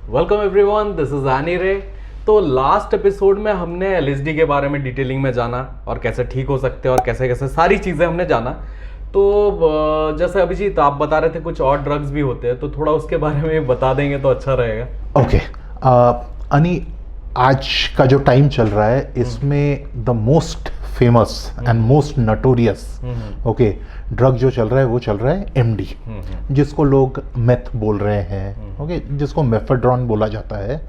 Welcome everyone, this is any रे। तो last episode में हमने एलएसडी के बारे में डिटेलिंग में जाना और कैसे ठीक हो सकते हैं और कैसे कैसे सारी चीज़ें हमने जाना। तो जैसे अभिजीत आप बता रहे थे कुछ और ड्रग्स भी होते हैं, तो थोड़ा उसके बारे में बता देंगे तो अच्छा रहेगा। ओके अनी, आज का जो टाइम चल रहा है इसमें the most famous and most notorious drug जो चल रहा है वो चल रहा है एमडी, जिसको लोग मेथ बोल रहे हैं, ओके, जिसको मेफेड्रॉन बोला जाता है।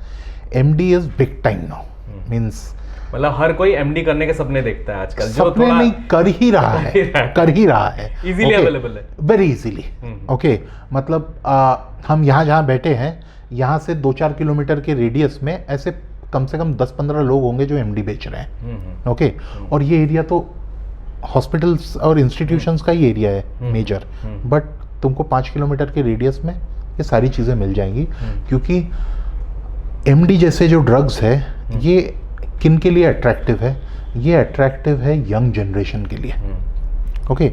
MD is big time now, means मतलब हर कोई एमडी करने के सपने देखता है आजकल, जो सपने थोड़ा नहीं कर ही रहा है इजीली अवेलेबल है, वेरी इजीली। ओके, मतलब हम यहाँ जहाँ बैठे हैं यहाँ से 2-4 किलोमीटर के रेडियस में ऐसे कम से कम 10-15 लोग होंगे जो एमडी बेच रहे हैं। ओके, और ये एरिया तो हॉस्पिटल्स और इंस्टीट्यूशंस का ही एरिया है मेजर, बट तुमको 5 किलोमीटर के रेडियस में ये सारी चीज़ें मिल जाएंगी, क्योंकि एमडी जैसे जो ड्रग्स है ये किन के लिए अट्रैक्टिव है? ये अट्रैक्टिव है यंग जनरेशन के लिए। ओके,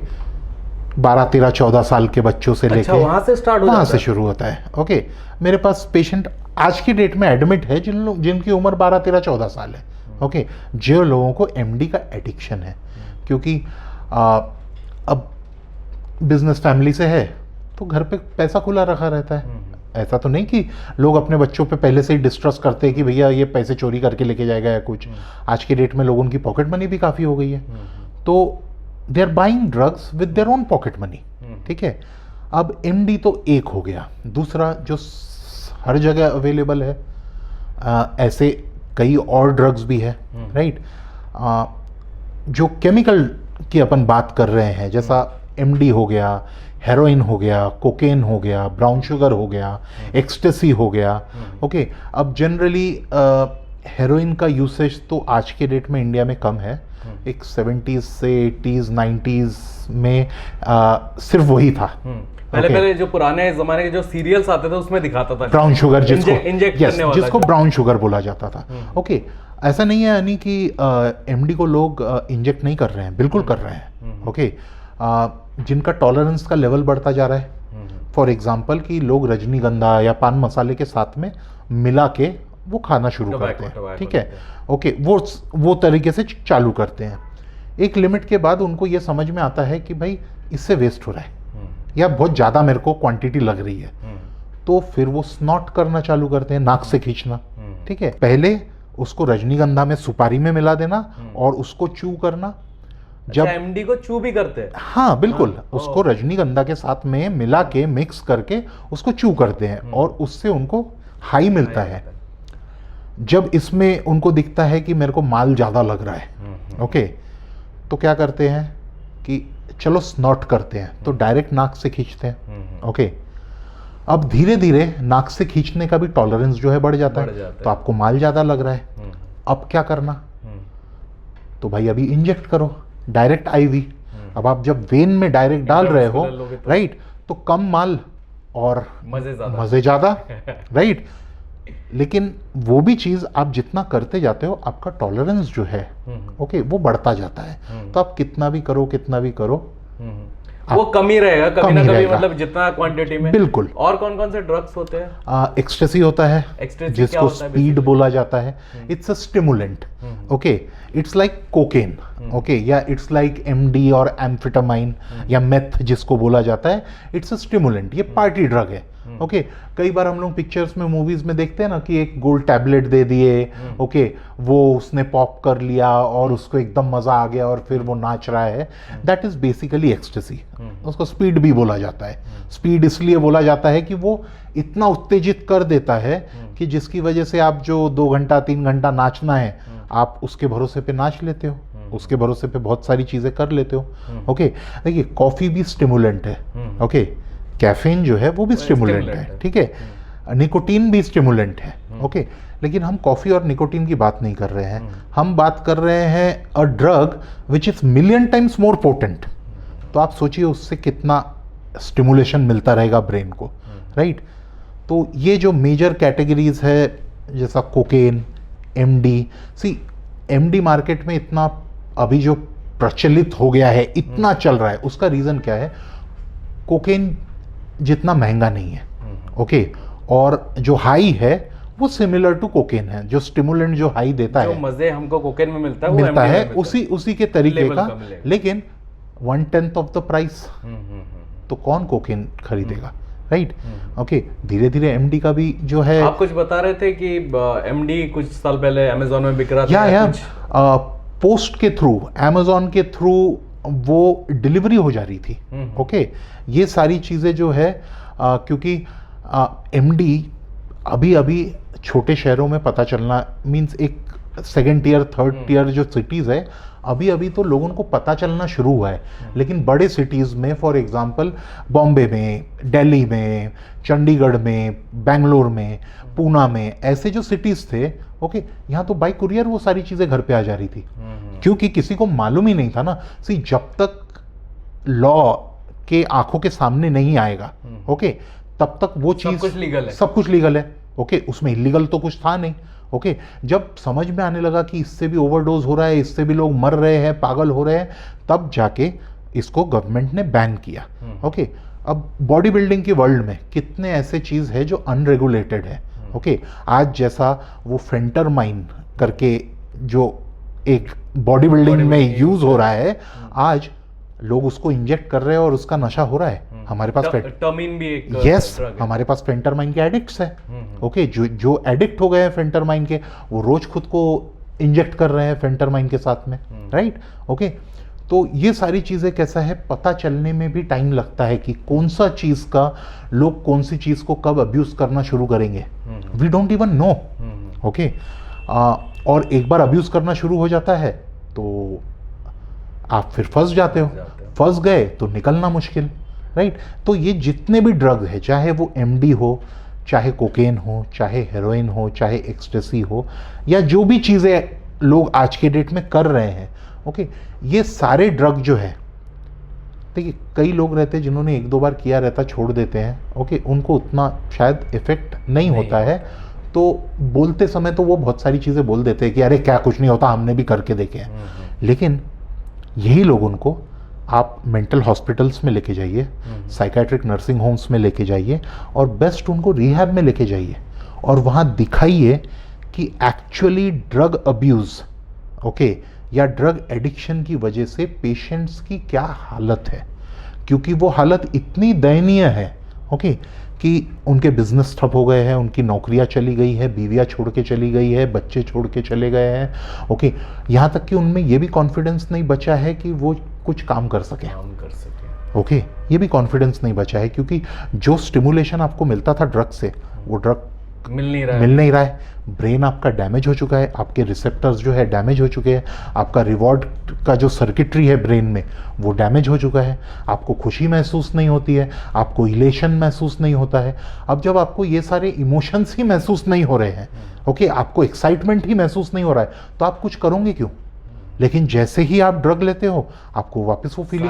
12-13-14 साल के बच्चों से लेके वहाँ से स्टार्ट वहाँ से शुरू होता है। ओके, मेरे पास पेशेंट आज की डेट में एडमिट है जिनकी उम्र 12-13-14 साल है। ओके, जो लोगों को एमडी का एडिक्शन है, क्योंकि अब बिजनेस फैमिली से है तो घर पे पैसा खुला रखा रहता है। ऐसा तो नहीं कि लोग अपने बच्चों पे पहले से ही डिस्ट्रस्ट करते हैं कि भैया ये पैसे चोरी करके लेके जाएगा या कुछ। आज की डेट में लोगों की पॉकेट मनी भी काफ़ी हो गई है, तो they are buying drugs with their own pocket money. ठीक है, अब एमडी तो एक हो गया, दूसरा जो हर जगह अवेलेबल है, ऐसे कई और ड्रग्स भी है, राइट। जो केमिकल की अपन बात कर रहे हैं, जैसा एमडी हो गया, हेरोइन हो गया, कोकेन हो गया, ब्राउन शुगर हो गया, एक्सटेसी हो गया। ओके, अब जनरली हेरोइन का यूसेज तो आज के डेट में इंडिया में कम है। एक 70s से 80s 90s में सिर्फ वही था। पहले जो पुराने जमाने के जो सीरियल्स आते थे उसमें दिखाता था ब्राउन शुगर, जिसको ब्राउन शुगर बोला जाता था। ओके, ऐसा नहीं है यानी कि एमडी को लोग इंजेक्ट नहीं कर रहे हैं, बिल्कुल कर रहे हैं। ओके, जिनका टॉलरेंस का लेवल बढ़ता जा रहा है, फॉर एग्जांपल कि लोग रजनीगंधा या पान मसाले के साथ में मिला के वो खाना शुरू करते हैं। ठीक है, ओके, वो तरीके से चालू करते हैं। एक लिमिट के बाद उनको ये समझ में आता है कि भाई इससे वेस्ट हो रहा है या बहुत ज़्यादा मेरे को क्वांटिटी लग रही है, तो फिर वो स्नॉट करना चालू करते हैं, नाक से खींचना। ठीक है, पहले उसको रजनीगंधा में सुपारी में मिला देना और उसको चू करना। जब एमडी को चू भी करते हैं? हाँ बिल्कुल, उसको रजनीगंधा के साथ में मिला के मिक्स करके उसको चू करते हैं और उससे उनको हाई मिलता है। जब इसमें उनको दिखता है कि मेरे को माल ज़्यादा लग रहा है, ओके, तो क्या करते हैं कि चलो स्नॉट करते हैं, तो डायरेक्ट नाक से खींचते हैं। ओके, अब धीरे धीरे नाक से खींचने का भी टॉलरेंस जो है बढ़ जाता है, तो आपको माल ज़्यादा लग रहा है। अब क्या करना? तो भाई अभी इंजेक्ट करो, डायरेक्ट आईवी। अब आप जब वेन में डायरेक्ट डाल रहे हो, राइट, तो कम माल और मजे ज़्यादा, राइट। लेकिन वो भी चीज़ आप जितना करते जाते हो आपका टॉलरेंस जो है, ओके, वो बढ़ता जाता है। तो आप कितना भी करो वो कमी रहेगा, कभी ना कभी, मतलब जितना क्वांटिटी में। बिल्कुल। और कौन कौन से ड्रग्स होते हैं? एक्सटेसी होता है, जिसको स्पीड बोला जाता है। It's a stimulant. Okay, it's like cocaine, okay, या इट्स लाइक एमडी और एम्फेटामाइन या मेथ जिसको बोला जाता है। इट्स अ स्टिमुलेंट, ये पार्टी ड्रग है। ओके, कई बार हम लोग पिक्चर्स में, मूवीज में देखते हैं ना कि एक गोल्ड टैबलेट दे दिए, ओके, वो उसने पॉप कर लिया और उसको एकदम मजा आ गया और फिर वो नाच रहा है। That is basically ecstasy. उसको स्पीड भी बोला जाता है। स्पीड इसलिए बोला जाता है कि वो इतना उत्तेजित कर देता है कि जिसकी वजह से आप जो 2 घंटा 3 घंटा नाचना है, आप उसके भरोसे पे नाच लेते हो, उसके भरोसे पे बहुत सारी चीजें कर लेते हो। ओके, देखिए कॉफी भी स्टिमुलेंट है। ओके, कैफीन जो है वो भी स्टिमुलेंट है। ठीक है, निकोटीन भी स्टिमुलेंट है। ओके, लेकिन हम कॉफी और निकोटीन की बात नहीं कर रहे हैं, हम बात कर रहे हैं अ drug which is million times more potent. तो आप सोचिए उससे कितना स्टिमुलेशन मिलता रहेगा ब्रेन को, राइट। तो ये जो मेजर कैटेगरीज है, जैसा कोकेन, एमडी, सी एमडी मार्केट में इतना अभी जो प्रचलित हो गया है, इतना चल रहा है, उसका रीज़न क्या है? कोकेन जितना महंगा नहीं है, ओके, और जो हाई है वो सिमिलर टू कोकेन है। जो स्टिमुलेंट जो हाई देता जो है, मजे हमको कोकेन में मिलता है, वो मिलता MD में है मिलता उसी के तरीके लेवल का, का मिलेगा। लेकिन 1/10 ऑफ द प्राइस। हम्म। तो कौन कोकेन खरीदेगा, राइट? ओके, धीरे धीरे एमडी का भी जो है, आप कुछ बता रहे थे कि MD कुछ साल पहले अमेजोन में बिक रहा था या कुछ? पोस्ट के थ्रू, अमेजोन के थ्रू वो डिलीवरी हो जा रही थी। ओके, ये सारी चीज़ें जो है क्योंकि एमडी अभी अभी छोटे शहरों में पता चलना, मींस एक सेकेंड टियर थर्ड टियर जो सिटीज़ है, अभी अभी तो लोगों को पता चलना शुरू हुआ है। लेकिन बड़े सिटीज़ में, फॉर एग्जांपल बॉम्बे में, दिल्ली में, चंडीगढ़ में, बेंगलोर में, पूना में, ऐसे जो सिटीज़ थे, ओके, यहाँ तो बाई कुरियर वो सारी चीज़ें घर पे आ जा रही थी, क्योंकि किसी को मालूम ही नहीं था ना। सी, जब तक लॉ के आंखों के सामने नहीं आएगा, ओके, तब तक वो चीज़ सब कुछ लीगल है। ओके, उसमें इलीगल तो कुछ था नहीं। ओके, जब समझ में आने लगा कि इससे भी ओवरडोज हो रहा है, इससे भी लोग मर रहे हैं, पागल हो रहे हैं, तब जाके इसको गवर्नमेंट ने बैन किया। ओके, अब बॉडी बिल्डिंग की वर्ल्ड में कितने ऐसे चीज़ है जो अनरेगुलेटेड है। ओके, आज जैसा वो फेंटरमाइन करके जो एक बॉडी बिल्डिंग में यूज हो रहा है, आज लोग उसको इंजेक्ट कर रहे हैं और उसका नशा हो रहा है। हमारे पास टर्मिन भी एक यस, ड्रग है। हमारे पास फेंटरमाइन के एडिक्ट्स है। ओके, जो एडिक्ट हो गए हैं फेंटरमाइन के, वो रोज खुद को इंजेक्ट कर रहे हैं फेंटरमाइन के साथ में, राइट? ओके, तो ये सारी चीज़ें कैसा है, पता चलने में भी टाइम लगता है कि कौन सा चीज़ का लोग कौन सी चीज़ को कब अब्यूज़ करना शुरू करेंगे। We don't even know. Okay, और एक बार अब्यूज़ करना शुरू हो जाता है तो आप फिर फंस जाते हो। फंस गए तो निकलना मुश्किल, राइट? तो ये जितने भी ड्रग्स है, चाहे वो एमडी हो, चाहे कोकेन हो, चाहे हेरोइन हो, चाहे एक्सटेसी हो, या जो भी चीज़ें लोग आज के डेट में कर रहे हैं, ओके, ये सारे ड्रग जो है, देखिए कई लोग रहते हैं जिन्होंने एक दो बार किया रहता छोड़ देते हैं। ओके, उनको उतना शायद इफेक्ट नहीं होता है, तो बोलते समय तो वो बहुत सारी चीज़ें बोल देते हैं कि अरे क्या कुछ नहीं होता, हमने भी करके देखे हैं। लेकिन यही लोग उनको आप मेंटल हॉस्पिटल्स में लेके जाइए, साइकेट्रिक नर्सिंग होम्स में लेके जाइए, और बेस्ट उनको रिहैब में लेके जाइए, और वहाँ दिखाइए कि एक्चुअली ड्रग अब्यूज़, ओके, या ड्रग एडिक्शन की वजह से पेशेंट्स की क्या हालत है। क्योंकि वो हालत इतनी दयनीय है, ओके, कि उनके बिजनेस ठप हो गए हैं, उनकी नौकरियां चली गई है, बीवियां छोड़ के चली गई है, बच्चे छोड़ के चले गए हैं। ओके, यहाँ तक कि उनमें ये भी कॉन्फिडेंस नहीं बचा है कि वो कुछ काम कर सके। ओके, ये भी कॉन्फिडेंस नहीं बचा है, क्योंकि जो स्टिमुलेशन आपको मिलता था ड्रग से, वो ड्रग मिल नहीं रहा है। ब्रेन आपका डैमेज हो चुका है, आपके रिसेप्टर्स जो है डैमेज हो चुके हैं, आपका रिवॉर्ड का जो सर्किटरी है ब्रेन में वो डैमेज हो चुका है, आपको खुशी महसूस नहीं होती है, आपको इलेशन महसूस नहीं होता है। अब जब आपको ये सारे इमोशंस ही महसूस नहीं हो रहे हैं, ओके, आपको एक्साइटमेंट ही महसूस नहीं हो रहा है, तो आप कुछ करोगे क्यों? लेकिन जैसे ही आप ड्रग लेते हो, आपको वापस वो फीलिंग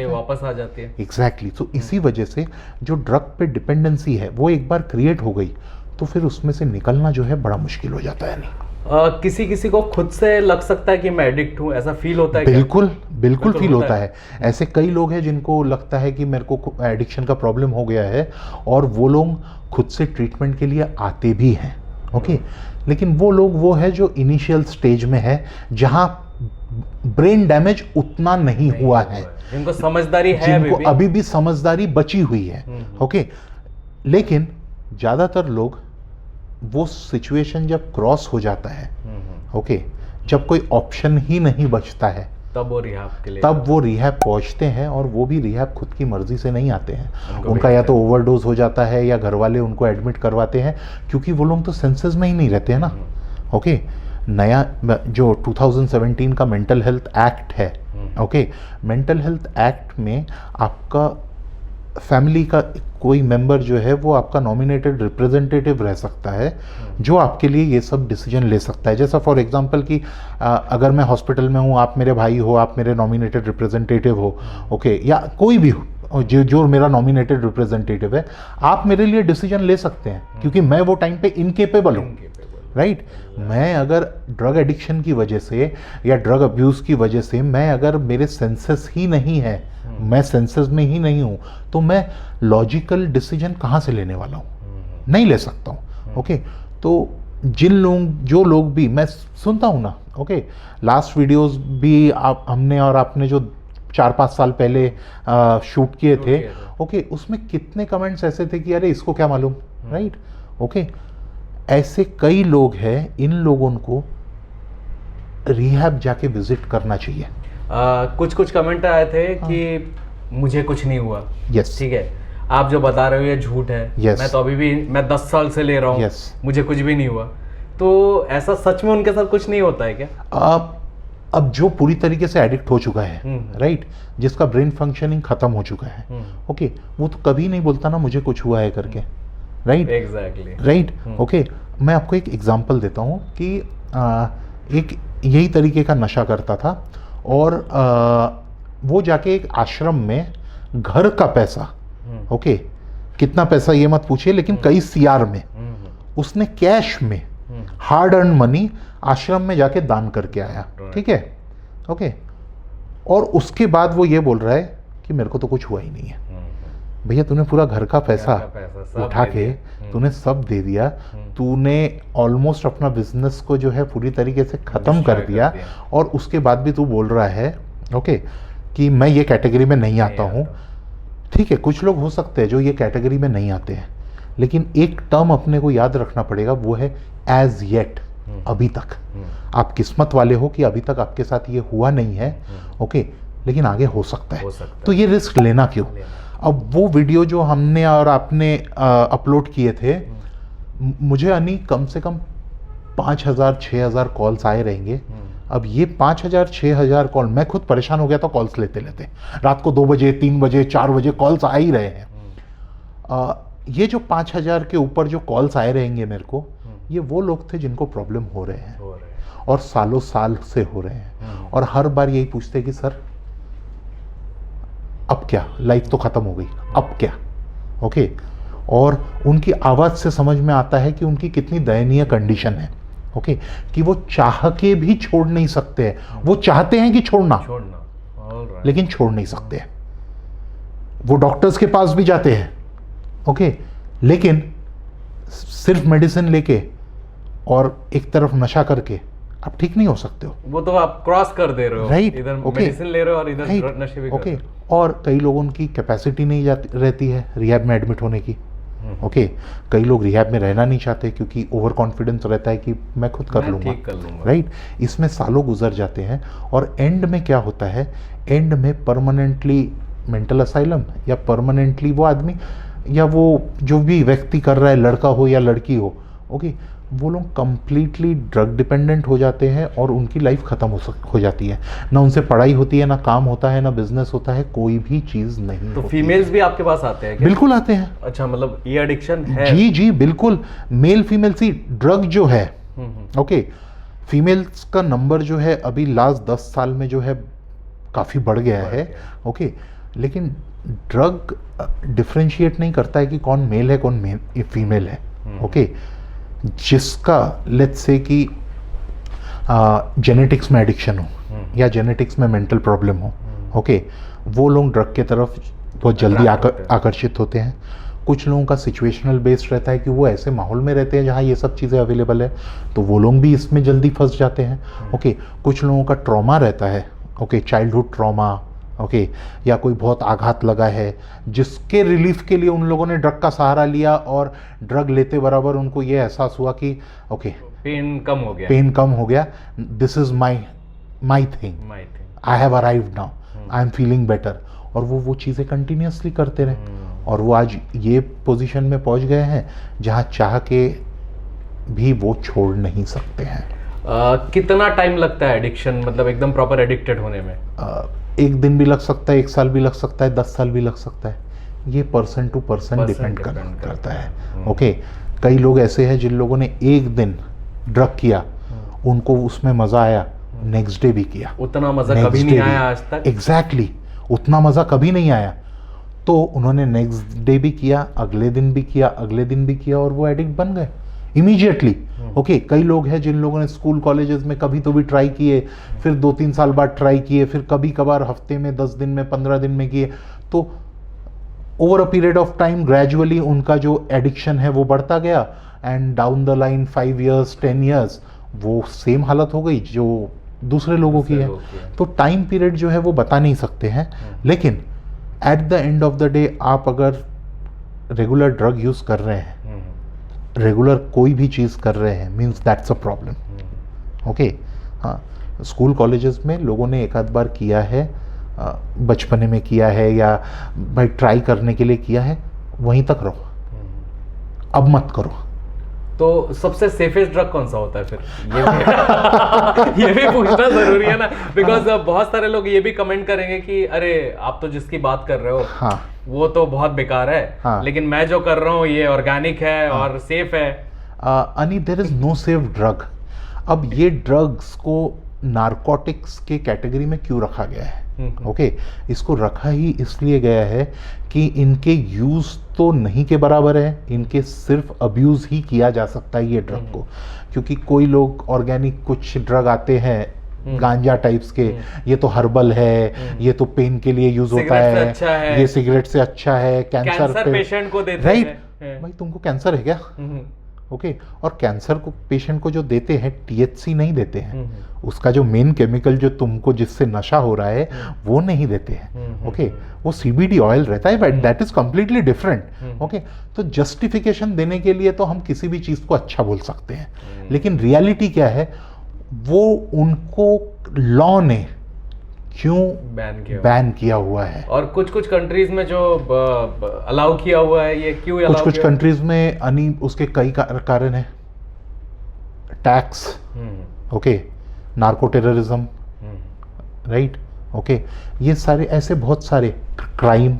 वापस आ जाती है। एग्जैक्टली। तो इसी वजह से जो ड्रग पे डिपेंडेंसी है वो एक बार क्रिएट हो गई तो फिर उसमें से निकलना जो है बड़ा मुश्किल हो जाता है। नहीं, किसी को खुद से लग सकता है कि मैं एडिक्ट हूँ, ऐसा फील होता है? बिल्कुल फील होता है। ऐसे कई लोग हैं जिनको लगता है कि मेरे को एडिक्शन का प्रॉब्लम हो गया है, और वो लोग खुद से ट्रीटमेंट के लिए आते भी हैं। ओके, लेकिन वो लोग वो है जो इनिशियल स्टेज में है, जहाँ ब्रेन डैमेज उतना नहीं हुआ है, जिनको समझदारी है, जिनको अभी भी समझदारी बची हुई है। ओके, लेकिन ज़्यादातर लोग वो सिचुएशन जब क्रॉस हो जाता है, ओके, जब कोई ऑप्शन ही नहीं बचता है, तब वो रिहैब पहुंचते हैं, और वो भी रिहैब खुद की मर्जी से नहीं आते हैं। उनका या तो ओवरडोज हो जाता है, या घर वाले उनको एडमिट करवाते हैं, क्योंकि वो लोग तो सेंसेस में ही नहीं रहते हैं ना। ओके, नया जो 2017 का मेंटल हेल्थ एक्ट है, ओके, मेंटल हेल्थ एक्ट में आपका फैमिली का कोई मेंबर जो है वो आपका नॉमिनेटेड रिप्रेजेंटेटिव रह सकता है, जो आपके लिए ये सब डिसीजन ले सकता है। जैसा फॉर एग्जांपल कि अगर मैं हॉस्पिटल में हूँ, आप मेरे भाई हो, आप मेरे नॉमिनेटेड रिप्रेजेंटेटिव हो, ओके, या कोई भी हो जो मेरा नॉमिनेटेड रिप्रेजेंटेटिव है, आप मेरे लिए डिसीजन ले सकते हैं, क्योंकि मैं वो टाइम पे इनकेपेबल हूँ, राइट? मैं अगर ड्रग एडिक्शन की वजह से या ड्रग अब्यूज़ की वजह से मैं अगर मेरे सेंसेस ही नहीं है, मैं सेंसेस में ही नहीं हूँ, तो मैं लॉजिकल डिसीजन कहाँ से लेने वाला हूँ? नहीं ले सकता हूँ। ओके। तो जो लोग भी, मैं सुनता हूँ ना, ओके, लास्ट वीडियोस भी हमने और आपने जो 4-5 साल पहले शूट किए थे, ओके, उसमें कितने कमेंट्स ऐसे थे कि अरे इसको क्या मालूम, राइट? ओके, ऐसे कई लोग हैं, इन लोगों को रिहैब जाके विजिट करना चाहिए। कुछ कमेंट आए थे कि मुझे कुछ नहीं हुआ। यस, ठीक है, आप जो बता रहे हो ये झूठ है। Yes. मैं तो अभी भी, मैं 10 साल से ले रहा हूँ। Yes. मुझे कुछ भी नहीं हुआ। तो ऐसा सच में उनके साथ कुछ नहीं होता है क्या? अब जो पूरी तरीके से एडिक्ट हो चुका है, राइट, जिसका ब्रेन फंक्शनिंग खत्म हो चुका है, ओके, वो तो कभी नहीं बोलता ना मुझे कुछ हुआ है करके, राइट? Exactly, right, okay. मैं आपको एक एग्जांपल देता हूँ कि एक यही तरीके का नशा करता था और वो जाके एक आश्रम में घर का पैसा, ओके, कितना पैसा ये मत पूछिए, लेकिन कई सीआर में उसने कैश में हार्ड अर्न मनी आश्रम में जाके दान करके आया, ठीक है, ओके। और उसके बाद वो ये बोल रहा है कि मेरे को तो कुछ हुआ ही नहीं है। भैया, तूने पूरा घर का पैसा उठा के तूने सब दे दिया, तूने ऑलमोस्ट अपना बिजनेस को जो है पूरी तरीके से खत्म कर दिया, और उसके बाद भी तू बोल रहा है, ओके, कि मैं ये कैटेगरी में नहीं आता हूँ। ठीक है, कुछ लोग हो सकते हैं जो ये कैटेगरी में नहीं आते हैं, लेकिन एक टर्म अपने को याद रखना पड़ेगा, वो है एज येट, अभी तक। आप किस्मत वाले हो कि अभी तक आपके साथ ये हुआ नहीं है, ओके, लेकिन आगे हो सकता है। तो ये रिस्क लेना क्यों? अब वो वीडियो जो हमने और आपने अपलोड किए थे, मुझे अनी कम से कम 5,000-6,000 कॉल्स आए रहेंगे। अब ये 5,000-6,000 कॉल, मैं खुद परेशान हो गया था कॉल्स लेते लेते। रात को 2 बजे, 3 बजे, 4 बजे कॉल्स आ ही रहे हैं। ये जो 5,000 के ऊपर जो कॉल्स आए रहेंगे मेरे को, ये वो लोग थे जिनको प्रॉब्लम हो रहे हैं और सालों साल से हो रहे हैं, और हर बार यही पूछते कि सर अब क्या, लाइफ तो खत्म हो गई, अब क्या, ओके। और उनकी आवाज से समझ में आता है कि उनकी कितनी दयनीय कंडीशन है, ओके, कि वो चाह के भी छोड़ नहीं सकते हैं। वो चाहते हैं कि छोड़ना, लेकिन छोड़ नहीं सकते हैं। वो डॉक्टर्स के पास भी जाते हैं, ओके, लेकिन सिर्फ मेडिसिन लेके और एक तरफ नशा करके आप ठीक नहीं हो सकते हो। वो तो आप क्रॉस कर दे रहे हो, राइट, इधर मेडिसिन ले रहे हो और इधर नशे भी कर रहे हो। और कई लोगों की कैपेसिटी नहीं रहती है रिहैब में एडमिट होने की, ओके। कई लोग रिहैब में रहना नहीं चाहते क्योंकि ओवर कॉन्फिडेंस रहता है कि मैं खुद कर लूँगा, राइट। इसमें सालों गुजर जाते हैं, और एंड में क्या होता है, एंड में परमानेंटली मेंटल असाइलम, या परमानेंटली वो आदमी या वो जो भी व्यक्ति कर रहा है, लड़का हो या लड़की हो, ओके, वो लोग कंप्लीटली ड्रग डिपेंडेंट हो जाते हैं और उनकी लाइफ खत्म हो जाती है। ना उनसे पढ़ाई होती है, ना काम होता है, ना बिजनेस होता है, कोई भी चीज नहीं। तो फीमेल्स भी आपके पास आते हैं क्या? बिल्कुल आते हैं। अच्छा, मतलब ये एडिक्शन है? जी जी बिल्कुल, मेल फीमेल सी ड्रग जो है, ओके, फीमेल्स का नंबर जो है अभी लास्ट 10 साल में जो है काफी बढ़ गया है, ओके, लेकिन ड्रग डिफरेंशिएट नहीं करता है कि कौन मेल है कौन फीमेल है, ओके। जिसका लेट्स से कि जेनेटिक्स में एडिक्शन हो या जेनेटिक्स में मेंटल प्रॉब्लम हो, ओके, वो लोग ड्रग के तरफ बहुत जल्दी आकर्षित होते हैं। कुछ लोगों का सिचुएशनल बेस्ड रहता है कि वो ऐसे माहौल में रहते हैं जहाँ ये सब चीज़ें अवेलेबल है, तो वो लोग भी इसमें जल्दी फंस जाते हैं, ओके। कुछ लोगों का ट्रॉमा रहता है, ओके, चाइल्डहुड ट्रॉमा, ओके, या कोई बहुत आघात लगा है, जिसके रिलीफ के लिए उन लोगों ने ड्रग का सहारा लिया, और ड्रग लेते बराबर उनको ये एहसास हुआ कि ओके, पेन कम हो गया, this is my thing, I have arrived now, I am feeling better, और वो चीज़ें कंटिन्यूसली करते रहे, और वो आज ये पोजीशन में पहुंच गए हैं जहां चाह के भी वो छोड़ नहीं सकते हैं। कितना टाइम लगता है एडिक्शन, मतलब एकदम प्रॉपर एडिक्टेड होने में? 1 दिन भी लग सकता है, 1 साल भी लग सकता है, 10 साल भी लग सकता है। ये पर्सन टू पर्सन डिपेंड करता है, ओके। कई लोग ऐसे हैं जिन लोगों ने 1 दिन ड्रग किया, उनको उसमें मजा आया, नेक्स्ट डे भी किया, उतना मजा कभी नहीं आया आज तक। एग्जैक्टली, उतना मजा कभी नहीं आया, तो उन्होंने नेक्स्ट डे भी किया, अगले दिन भी किया, अगले दिन भी किया, और वो एडिक्ट बन गए इमीडिएटली, ओके। कई लोग हैं जिन लोगों ने स्कूल कॉलेजेस में कभी तो भी ट्राई किए, फिर 2-3 साल बाद ट्राई किए, फिर कभी कभार हफ्ते में, 10 दिन में, 15 दिन में किए, तो over a period of time gradually उनका जो एडिक्शन है वो बढ़ता गया। And down the line 5 years 10 years वो सेम हालत हो गई जो दूसरे लोगों की है। तो टाइम पीरियड जो है वो बता नहीं सकते हैं, लेकिन at the end of the day आप अगर रेगुलर ड्रग यूज़ कर रहे हैं, रेगुलर कोई भी चीज़ कर रहे हैं, means that's a problem. Okay, हाँ, स्कूल कॉलेजेस में लोगों ने एक आध बार किया है, बचपने में किया है या भाई ट्राई करने के लिए किया है, वहीं तक रहो, अब मत करो। तो सबसे सेफेस्ट ड्रग कौन सा होता है फिर? ये भी पूछना जरूरी है ना, बिकॉज बहुत सारे लोग ये भी कमेंट करेंगे कि अरे आप तो जिसकी बात कर रहे हो, हाँ, वो तो बहुत बेकार है, हाँ, लेकिन मैं जो कर रहा हूँ ये ऑर्गेनिक है, हाँ, और सेफ है। अनि there is no safe drug. अब ये ड्रग्स को नारकोटिक्स के कैटेगरी में क्यों रखा गया है? ओके, इसको रखा ही इसलिए गया है कि इनके यूज तो नहीं के बराबर है, इनके सिर्फ अब्यूज ही किया जा सकता है ये ड्रग को। क्योंकि कोई लोग ऑर्गेनिक कुछ ड्रग आते हैं गांजा टाइप्स के, ये तो हर्बल है, ये तो पेन के लिए यूज होता है, अच्छा है, ये सिगरेट से अच्छा है, कैंसर पेशेंट को देते राइट, भाई तुमको कैंसर है क्या? ओके, और कैंसर को पेशेंट को जो देते हैं THC नहीं देते हैं, उसका जो मेन केमिकल जो तुमको जिससे नशा हो रहा है वो नहीं देते हैं। ओके, वो CBD ऑयल रहता है, but that is completely different. Okay, तो जस्टिफिकेशन देने के लिए तो हम किसी भी चीज़ को अच्छा बोल सकते हैं, लेकिन रियलिटी क्या है वो उनको लॉ ने क्यों बैन किया हुआ है, और कुछ कुछ कंट्रीज में जो अलाउ किया हुआ है, ये क्यों अलाउ? कुछ कंट्रीज में अनि उसके कई कारण है, tax, okay, narco terrorism, right, okay, ये सारे ऐसे बहुत सारे क्राइम,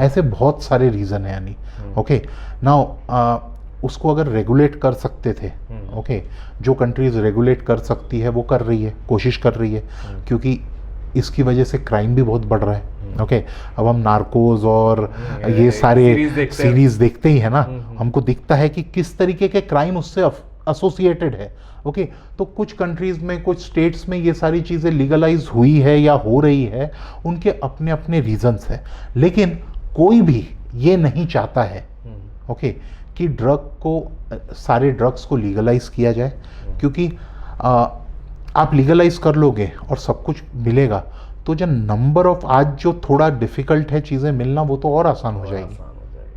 ऐसे बहुत सारे रीजन है यानी। ओके, नाउ उसको अगर रेगुलेट कर सकते थे, ओके, जो कंट्रीज रेगुलेट कर सकती है वो कर रही है, कोशिश कर रही है, क्योंकि इसकी वजह से क्राइम भी बहुत बढ़ रहा है। ओके, अब हम नार्कोज और ये सारे सीरीज देखते ही है ना, हमको दिखता है कि किस तरीके के क्राइम उससे एसोसिएटेड है। ओके, तो कुछ कंट्रीज में, कुछ स्टेट्स में ये सारी चीज़ें लीगलाइज हुई है या हो रही है, उनके अपने अपने रीजंस है, लेकिन कोई भी ये नहीं चाहता है, ओके, कि ड्रग को, सारे ड्रग्स को लीगलाइज किया जाए, क्योंकि आप लीगलाइज कर लोगे और सब कुछ मिलेगा तो जो नंबर ऑफ, आज जो थोड़ा डिफिकल्ट है चीज़ें मिलना, वो तो और आसान हो जाएगी,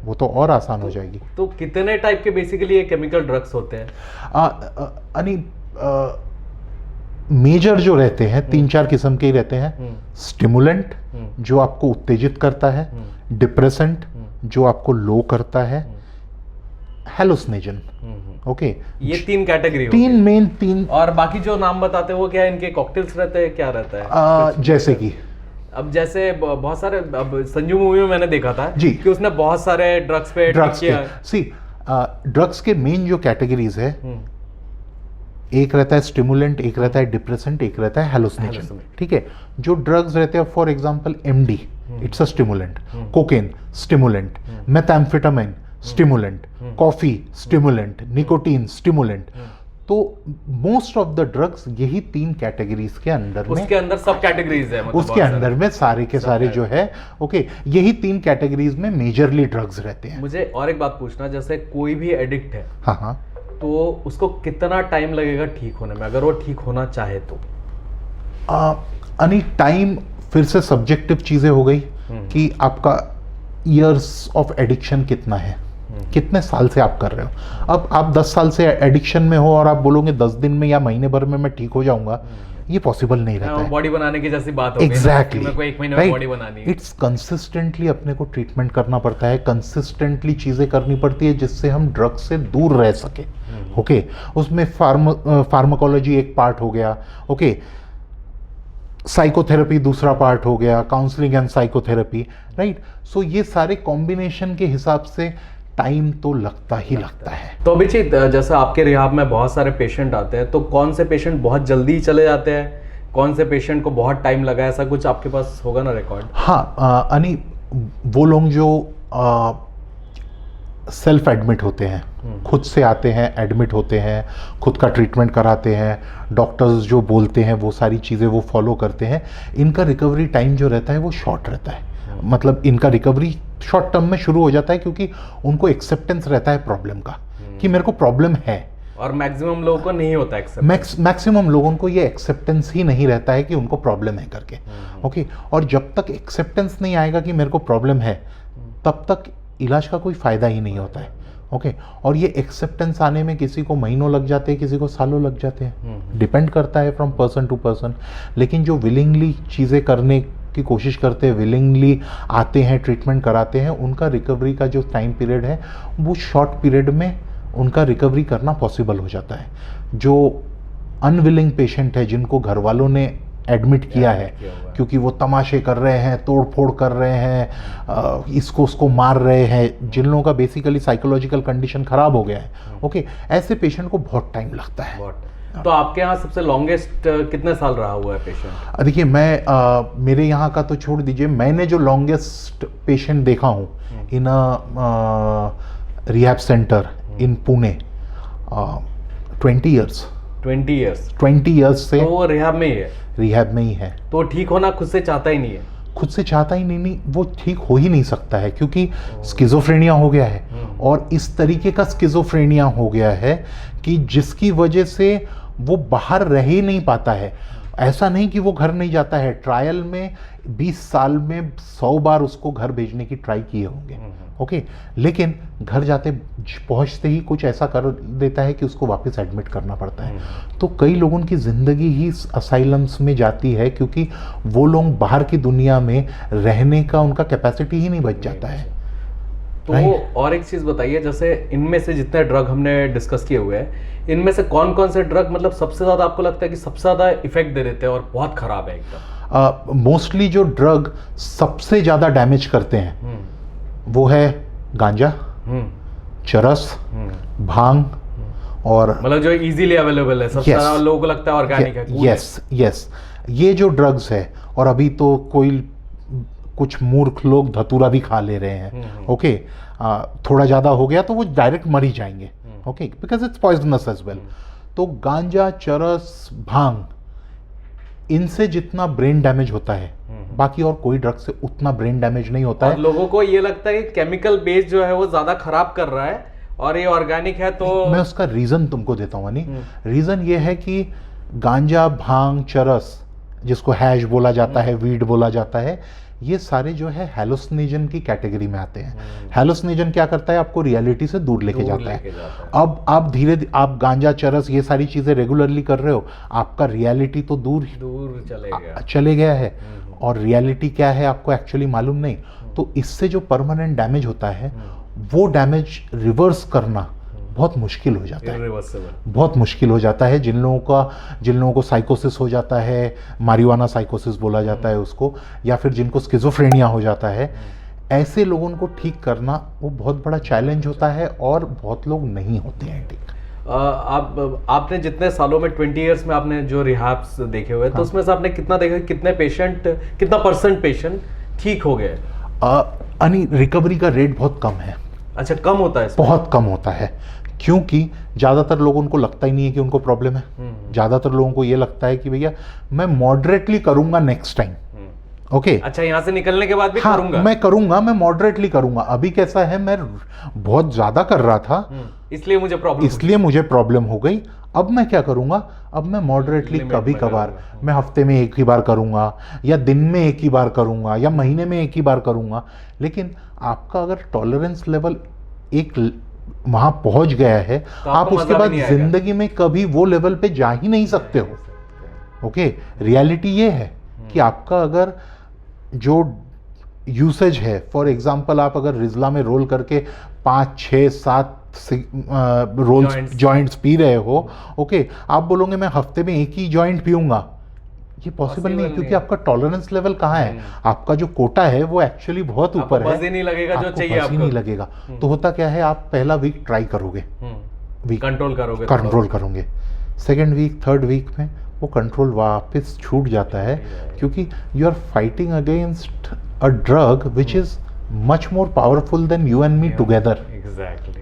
वो तो और आसान हो जाएगी। तो कितने टाइप के बेसिकली ये केमिकल ड्रग्स होते हैं? मेजर जो रहते हैं 3-4 किस्म के ही रहते हैं। स्टिमुलेंट जो आपको उत्तेजित करता है, डिप्रेसेंट जो आपको लो करता है, हेलुसिनेजन। ओके, ये 3 कैटेगरी, 3 और बाकी जो नाम बताते हैं वो क्या, इनके कॉकटेल्स रहते हैं, क्या रहता है? जैसे कि अब जैसे बहुत सारे, अब संजू मूवी में मैंने देखा था जी कि उसने बहुत सारे ड्रग्स पे किया। सी, ड्रग्स के मेन जो कैटेगरीज है, एक रहता है स्टिमुलेंट, एक रहता है डिप्रेसेंट, एक रहता है हेलुसिनेशन। ठीक है, जो ड्रग्स रहते हैं, for example MD, it's a stimulant, cocaine stimulant, methamphetamine stimulant, coffee stimulant, nicotine stimulant. तो मोस्ट ऑफ द ड्रग्स यही 3 कैटेगरीज के अंदर में, उसके अंदर सब कैटेगरीज है, मतलब उसके अंदर में सारे के सारे जो है, ओके, यही 3 कैटेगरीज में मेजरली ड्रग्स रहते हैं। मुझे और एक बात पूछना, जैसे कोई भी एडिक्ट है, हाँ हाँ, तो उसको कितना टाइम लगेगा ठीक होने में, अगर वो ठीक होना चाहे तो? अनि टाइम फिर से सब्जेक्टिव चीजें हो गई कि आपका ईयर्स ऑफ एडिक्शन कितना है, कितने साल से आप कर रहे हो। अब आप 10 साल से एडिक्शन में हो और आप बोलोगे 10 दिन में या महीने भर में मैं ठीक हो जाऊंगा, ये पॉसिबल नहीं रहता है। बॉडी बनाने की जैसी बात हो एग्जैक्टली, मेरे को 1 महीने में बॉडी बनानी है। इट्स कंसिस्टेंटली अपने को ट्रीटमेंट करना पड़ता है, कंसिस्टेंटली चीजें करनी पड़ती है जिससे हम ड्रग से दूर रह सके। ओके, उसमें फार्माकोलॉजी एक पार्ट हो गया, ओके, साइकोथेरेपी दूसरा पार्ट हो गया, काउंसलिंग एंड साइकोथेरेपी, राइट। सो ये सारे कॉम्बिनेशन के हिसाब से टाइम तो लगता ही लगता है। तो अभिजीत, जैसे आपके रिहाब में बहुत सारे पेशेंट आते हैं, तो कौन से पेशेंट बहुत जल्दी चले जाते हैं, कौन से पेशेंट को बहुत टाइम लगा, ऐसा कुछ आपके पास होगा ना रिकॉर्ड? हाँ, अनि वो लोग जो सेल्फ एडमिट होते हैं, खुद से आते हैं, एडमिट होते हैं, खुद का ट्रीटमेंट कराते हैं, डॉक्टर्स जो बोलते हैं वो सारी चीज़ें वो फॉलो करते हैं, इनका रिकवरी टाइम जो रहता है वो शॉर्ट रहता है। मतलब इनका रिकवरी शॉर्ट टर्म में शुरू हो जाता है, क्योंकि उनको एक्सेप्टेंस रहता है प्रॉब्लम का कि मेरे को प्रॉब्लम है। और मैक्सिमम लोगों को नहीं होता एक्सेप्टेंस। मैक्सिमम लोगों को ये एक्सेप्टेंस ही नहीं रहता है कि उनको प्रॉब्लम है करके। ओके, और जब तक एक्सेप्टेंस नहीं आएगा कि मेरे को प्रॉब्लम है, तब तक इलाज का कोई फ़ायदा ही नहीं होता है। ओके, और ये एक्सेप्टेंस आने में किसी को महीनों लग जाते हैं, किसी को सालों लग जाते हैं, डिपेंड करता है फ्रॉम पर्सन टू पर्सन। लेकिन जो विलिंगली चीज़ें करने की कोशिश करते हैं, विलिंगली आते हैं, ट्रीटमेंट कराते हैं, उनका रिकवरी का जो टाइम पीरियड है वो शॉर्ट पीरियड में उनका रिकवरी करना पॉसिबल हो जाता है। जो अनविलिंग पेशेंट है, जिनको घर वालों ने एडमिट किया है क्योंकि वो तमाशे कर रहे हैं, तोड़ फोड़ कर रहे हैं, इसको उसको मार रहे हैं, जिन लोगों का बेसिकली साइकोलॉजिकल कंडीशन खराब हो गया है, ओके, ऐसे पेशेंट को बहुत टाइम लगता है। तो आपके यहाँ सबसे लॉन्गेस्ट कितने साल रहा हुआ है पेशेंट? देखिए, मैं मेरे यहाँ का तो छोड़ दीजिए, मैंने जो लॉन्गेस्ट पेशेंट देखा हूँ इन रिहैब सेंटर इन पुणे, 20 ईयर्स 20 ईयर्स से तो वो रिहैब में ही है। रिहैब में ही है। तो ठीक होना खुद से चाहता ही नहीं है। खुद से चाहता ही नहीं, वो ठीक हो ही नहीं सकता है, क्योंकि स्किज़ोफ्रेनिया हो गया है। और इस तरीके का स्किज़ोफ्रेनिया हो गया है कि जिसकी वजह से वो बाहर रह ही नहीं पाता है। ऐसा नहीं कि वो घर नहीं जाता है, ट्रायल में 20 साल में 100 बार उसको घर भेजने की ट्राई किए होंगे, ओके, लेकिन घर जाते पहुंचते ही कुछ ऐसा कर देता है कि उसको वापस एडमिट करना पड़ता है। तो कई लोगों की ज़िंदगी ही असाइलम्स में जाती है, क्योंकि वो लोग बाहर की दुनिया में रहने का उनका कैपेसिटी ही नहीं बच जाता है। तो और एक चीज़ बताइए, जैसे इनमें से जितने ड्रग हमने डिस्कस किए हुए हैं, इनमें से कौन कौन से ड्रग मतलब सबसे ज़्यादा आपको लगता है कि सबसे ज़्यादा इफेक्ट दे देते हैं और बहुत ख़राब है एकदम? मोस्टली जो ड्रग सबसे ज़्यादा डैमेज करते हैं वो है गांजा, चरस, भांग, और मतलब जो इजीली अवेलेबल है, सबसे ज़्यादा लोगों को लगता है ऑर्गेनिक है। यस, ये जो ड्रग्स है, और अभी तो कोई कुछ मूर्ख लोग धतूरा भी खा ले रहे हैं, ओके, थोड़ा ज़्यादा हो गया तो वो डायरेक्ट मर ही जाएंगे, okay, because it's poisonous as well. तो गांजा, चरस, भांग, इनसे जितना ब्रेन डैमेज होता है, बाकी और कोई ड्रग से उतना ब्रेन डैमेज नहीं होता है। लोगों को ये लगता है कि केमिकल बेस जो है वो ज़्यादा खराब कर रहा है और ये ऑर्गेनिक है। तो मैं उसका रीज़न तुमको देता हूँ अनी। रीज़न ये है कि गांजा, भांग, चरस, जिसको हैश बोला जाता है, वीड बोला जाता है, ये सारे जो है हैलोसिनेजन की कैटेगरी में आते हैं। हैलोसिनेजन क्या करता है? आपको रियलिटी से दूर लेके जाता है। अब आप आप गांजा, चरस, ये सारी चीज़ें रेगुलरली कर रहे हो, आपका रियलिटी तो दूर चले गया है, और रियलिटी क्या है आपको एक्चुअली मालूम नहीं। तो इससे जो परमानेंट डैमेज होता है, वो डैमेज रिवर्स करना बहुत मुश्किल हो जाता है, बहुत मुश्किल हो जाता है। जिन लोगों को साइकोसिस हो जाता है, मारिवाना साइकोसिस बोला जाता है उसको, या फिर जिनको स्किज़ोफ्रेनिया हो जाता है, ऐसे लोगों को ठीक करना वो बहुत बड़ा चैलेंज होता है, और बहुत लोग नहीं होते हैं ठीक। आपने जितने सालों में 20 इयर्स में आपने जो रिहैब्स देखे हुए, तो उसमें से आपने कितना देखा, कितना परसेंट पेशेंट ठीक हो गए? रिकवरी का रेट बहुत कम है। अच्छा, कम होता है? बहुत कम होता है, क्योंकि ज़्यादातर लोगों को लगता ही नहीं है कि उनको प्रॉब्लम है। ज़्यादातर लोगों को ये लगता है कि भैया मैं मॉडरेटली करूंगा नेक्स्ट टाइम, ओके। अच्छा, यहाँ से निकलने के बाद भी करूंगा? मैं करूंगा, मैं मॉडरेटली करूंगा। अभी कैसा है, मैं बहुत ज़्यादा कर रहा था, इसलिए मुझे प्रॉब्लम हो गई। अब मैं क्या करूंगा, अब मैं मॉडरेटली कभी कभार, मैं हफ्ते में एक ही बार करूंगा, या दिन में एक ही बार करूंगा, या महीने में एक ही बार करूंगा। लेकिन आपका अगर टॉलरेंस लेवल एक वहां पहुंच गया है, तो आप उसके बाद जिंदगी में कभी वो लेवल पे जा ही नहीं सकते हो, ओके। रियलिटी ये है कि आपका अगर जो यूसेज है, फॉर एग्जांपल आप अगर रिजला में रोल करके 5, 6, 7 रोल्स जॉइंट्स पी रहे हो, ओके, आप बोलोगे मैं हफ्ते में एक ही जॉइंट पीऊंगा, ये पॉसिबल नहीं है, क्योंकि आपका टॉलरेंस लेवल कहाँ है, आपका जो कोटा है वो एक्चुअली बहुत ऊपर है, नहीं लगेगा, जो चाहिए आपको नहीं लगेगा। तो होता क्या है, आप पहला वीक ट्राई करोगे, कंट्रोल करोगे, सेकेंड वीक, थर्ड वीक में वो कंट्रोल वापस छूट जाता है, क्योंकि you are fighting against a drug which is much more powerful than you and me together,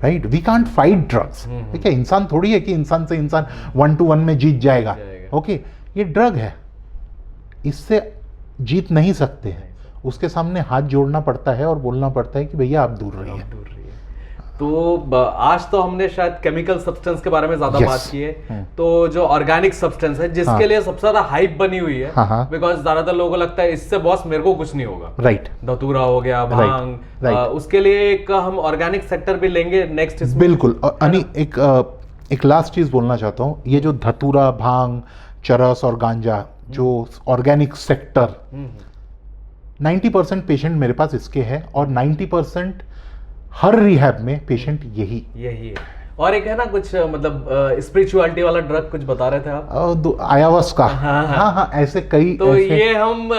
right. We can't fight drugs, ठीक है। इंसान थोड़ी है कि इंसान से इंसान 1-to-1 में जीत जाएगा, ओके। ये ड्रग है, इससे जीत नहीं सकते हैं। उसके सामने हाथ जोड़ना पड़ता है और बोलना पड़ता है कि भैया आप दूर रहिए। आज तो हमने शायद केमिकल सब्सटेंस के बारे में ज्यादा Yes. बात की है। तो जो ऑर्गेनिक सब्सटेंस है जिसके लिए सबसे ज्यादा हाइप बनी हुई है, बिकॉज ज्यादातर लोगों को लगता है इससे बॉस मेरे को कुछ नहीं होगा, राइट, धतूरा हो गया, भांग, उसके लिए एक हम ऑर्गेनिक सेक्टर भी लेंगे नेक्स्ट इसमें। बिल्कुल। अनि एक लास्ट चीज बोलना चाहता हूँ, ये जो धतूरा, भांग, चरस और गांजा, जो ऑर्गेनिक सेक्टर, 90% पेशेंट मेरे पास इसके हैं और 90% हर रिहैब में पेशेंट यही है। और एक है ना कुछ मतलब स्पिरिचुअलिटी वाला ड्रग कुछ बता रहे थे आप, ayahuasca। हाँ, ऐसे कई। तो ये हम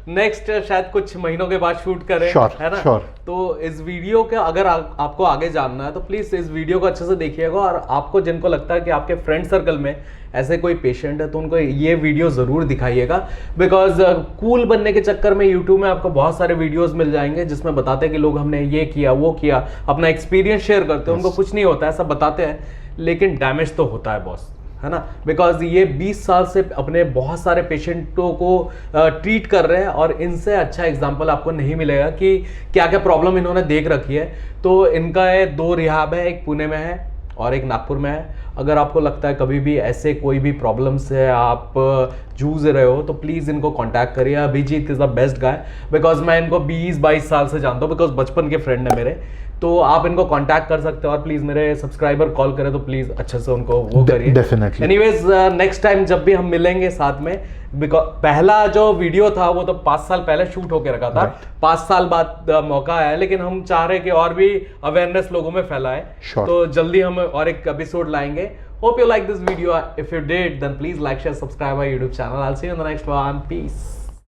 नेक्स्ट शायद कुछ महीनों के बाद शूट करें, है ना? श्योर। तो इस वीडियो के अगर आपको आगे जानना है तो प्लीज इस वीडियो को अच्छे से देखिएगा, और आपको जिनको लगता है कि आपके फ्रेंड सर्कल में ऐसे कोई पेशेंट है तो उनको ये वीडियो जरूर दिखाइएगा, बिकॉज कूल बनने के चक्कर में यूट्यूब में आपको बहुत सारे वीडियोस मिल जाएंगे जिसमें बताते हैं कि लोग हमने ये किया वो किया, अपना एक्सपीरियंस शेयर करते हैं। उनको कुछ नहीं होता है, सब बताते हैं, लेकिन डैमेज तो होता है बॉस, है ना? बिकॉज ये 20 साल से अपने बहुत सारे पेशेंटों को ट्रीट कर रहे हैं और इनसे अच्छा एग्जाम्पल आपको नहीं मिलेगा कि क्या क्या प्रॉब्लम इन्होंने देख रखी है। तो इनका 2 रिहाब है, एक पुणे में है और एक नागपुर में है। अगर आपको लगता है कभी भी ऐसे कोई भी प्रॉब्लम से आप जूझ रहे हो तो प्लीज़ इनको कांटेक्ट करिए। Abhijit is the best guy, because मैं इनको 20-22 साल से जानता हूँ, बिकॉज बचपन के फ्रेंड है मेरे। तो आप इनको कांटेक्ट कर सकते हो और प्लीज मेरे सब्सक्राइबर कॉल करें तो प्लीज अच्छे से उनको वो करिए। डेफिनेटली। एनीवेज नेक्स्ट टाइम जब भी हम मिलेंगे साथ में, बिकॉज पहला जो वीडियो था वो तो 5 साल पहले शूट होके रखा था, 5 साल बाद मौका आया, लेकिन हम चाह रहे कि और भी अवेयरनेस लोगों में फैलाए। तो जल्दी हम और एक एपिसोड लाएंगे। Hope you like this video. If you did, then please like, share, subscribe our YouTube channel. I'll see you in the next one. Peace.